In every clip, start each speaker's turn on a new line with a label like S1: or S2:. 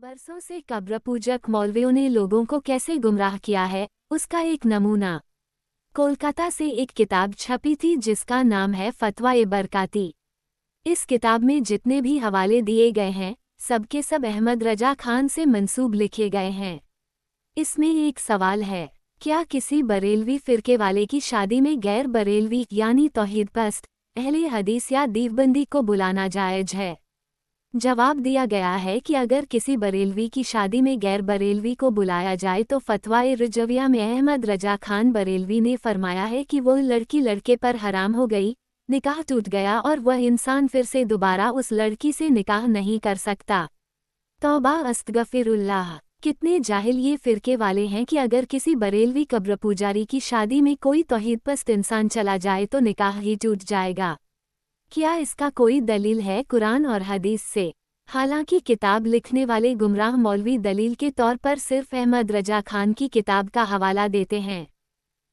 S1: बरसों से कब्र पूजक मौलवियों ने लोगों को कैसे गुमराह किया है, उसका एक नमूना। कोलकाता से एक किताब छपी थी जिसका नाम है फतवा-ए-बरकाती। इस किताब में जितने भी हवाले दिए गए हैं, सबके सब अहमद रजा खान से मंसूब लिखे गए हैं। इसमें एक सवाल है, क्या किसी बरेलवी फिरके वाले की शादी में गैर बरेलवी यानी तौहीद पस्त, अहले हदीस या दीवबंदी को बुलाना जायज़ है? जवाब दिया गया है कि अगर किसी बरेलवी की शादी में गैर बरेलवी को बुलाया जाए तो फतवा-ए-रजविया में अहमद रजा खान बरेलवी ने फरमाया है कि वो लड़की लड़के पर हराम हो गई, निकाह टूट गया और वह इंसान फिर से दोबारा उस लड़की से निकाह नहीं कर सकता। तौबा अस्तगफिरुल्लाह। कितने जाहिल ये फिरके वाले हैं कि अगर किसी बरेलवी कब्र पुजारी की शादी में कोई तौहीदपस्त इंसान चला जाए तो निकाह ही टूट जाएगा। क्या इसका कोई दलील है कुरान और हदीस से? हालांकि किताब लिखने वाले गुमराह मौलवी दलील के तौर पर सिर्फ अहमद रजा खान की किताब का हवाला देते हैं।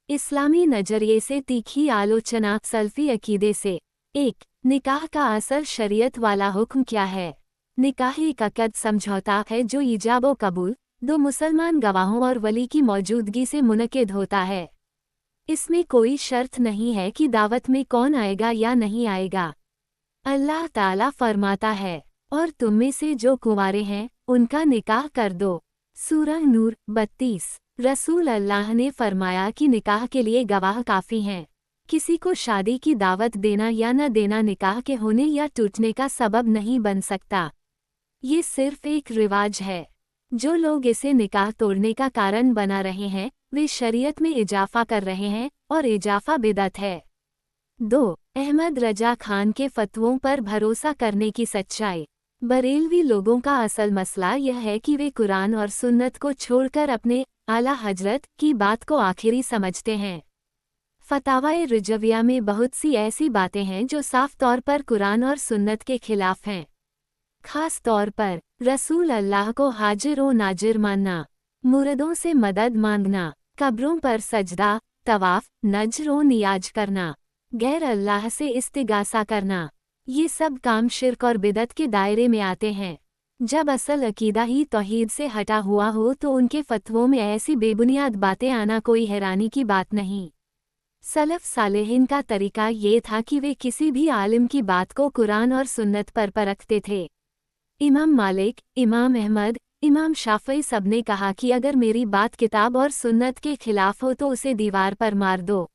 S1: इस्लामी नजरिए से तीखी आलोचना। सल्फी अकीदे से। 1. निकाह का असल शरीयत वाला हुक्म क्या है? निकाह एक अक़द समझौता है जो ईजाब व कबूल, दो मुसलमान गवाहों और वली की मौजूदगी से मुनक़िद होता है। इसमें कोई शर्त नहीं है कि दावत में कौन आएगा या नहीं आएगा। अल्लाह ताला फरमाता है, और तुम में से जो कुंवारे हैं उनका निकाह कर दो। सूरह नूर 32। रसूल अल्लाह ने फरमाया कि निकाह के लिए गवाह काफ़ी हैं। किसी को शादी की दावत देना या न देना निकाह के होने या टूटने का सबब नहीं बन सकता। ये सिर्फ एक रिवाज है। जो लोग इसे निकाह तोड़ने का कारण बना रहे हैं वे शरीयत में इजाफा कर रहे हैं और इजाफा बिदअत है। 2. अहमद रजा खान के फतवों पर भरोसा करने की सच्चाई। बरेलवी लोगों का असल मसला यह है कि वे कुरान और सुन्नत को छोड़कर अपने आला हजरत की बात को आखिरी समझते हैं। फतावा-ए-रजविया में बहुत सी ऐसी बातें हैं जो साफ तौर पर कुरान और सुन्नत के खिलाफ हैं। खास तौर पर रसूल अल्लाह को हाजिर व नाजिर मानना, मुर्दों से मदद मांगना, कब्रों पर सजदा, तवाफ, नज़्र व नियाज करना, गैर अल्लाह से इस्तिगासा करना, ये सब काम शिर्क और बिदअत के दायरे में आते हैं। जब असल अकीदा ही तौहीद से हटा हुआ हो तो उनके फतवों में ऐसी बेबुनियाद बातें आना कोई हैरानी की बात नहीं। सलफ सालेहीन का तरीका ये था कि वे किसी भी आलिम की बात को कुरान और सुन्नत पर परखते थे। इमाम मालिक, इमाम अहमद, इमाम शाफ़ई सबने कहा कि अगर मेरी बात किताब और सुन्नत के खिलाफ हो तो उसे दीवार पर मार दो।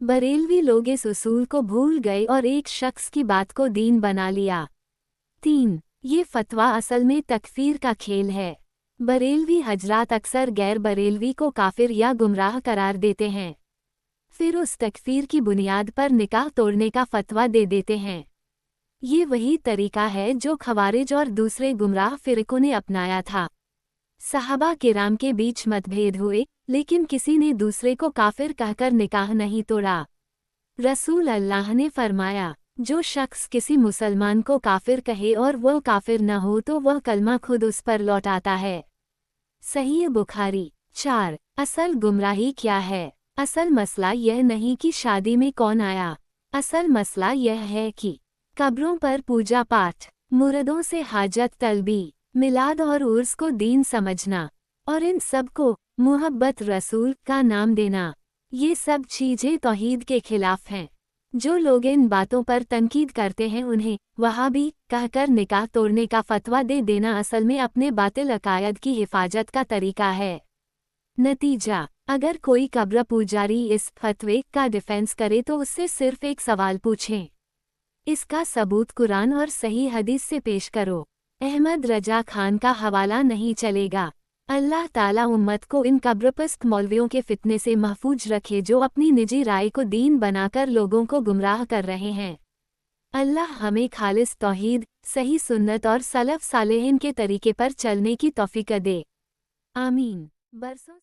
S1: बरेलवी लोग इस उसूल को भूल गए और एक शख्स की बात को दीन बना लिया। 3. ये फतवा असल में तकफीर का खेल है। बरेलवी हजरात अक्सर गैर बरेलवी को काफिर या गुमराह करार देते हैं, फिर उस तकफीर की बुनियाद पर निकाह तोड़ने का फतवा दे देते हैं। ये वही तरीका है जो खवारिज और दूसरे गुमराह फिरकों ने अपनाया था। सहाबा किराम के बीच मतभेद हुए, लेकिन किसी ने दूसरे को काफिर कहकर निकाह नहीं तोड़ा। रसूल अल्लाह ने फरमाया, जो शख्स किसी मुसलमान को काफिर कहे और वह काफिर न हो तो वह कलमा खुद उस पर लौटाता है। सहीह बुखारी। 4. असल गुमराही क्या है? असल मसला यह नहीं कि शादी में कौन आया, असल मसला यह है कि कब्रों पर पूजा पाठ, मुर्दों से हाजत तलबी, मिलाद और उर्स को दीन समझना और इन सब को मुहब्बत रसूल का नाम देना, ये सब चीज़ें तौहीद के खिलाफ हैं। जो लोग इन बातों पर तनकीद करते हैं उन्हें वहाबी कहकर निकाह तोड़ने का फतवा दे देना असल में अपने बातिल अकायद की हिफाजत का तरीका है। नतीजा, अगर कोई कब्र पुजारी इस फतवे का डिफेंस करे तो उससे सिर्फ एक सवाल पूछें, इसका सबूत कुरान और सही हदीस से पेश करो। अहमद रजा खान का हवाला नहीं चलेगा। अल्लाह ताला उम्मत को इन कब्रपस्त मौलवियों के फितने से महफूज रखे जो अपनी निजी राय को दीन बनाकर लोगों को गुमराह कर रहे हैं। अल्लाह हमें खालिस तौहीद, सही सुन्नत और सलफ सालेहीन के तरीके पर चलने की तौफीक दे। आमीन। बरसों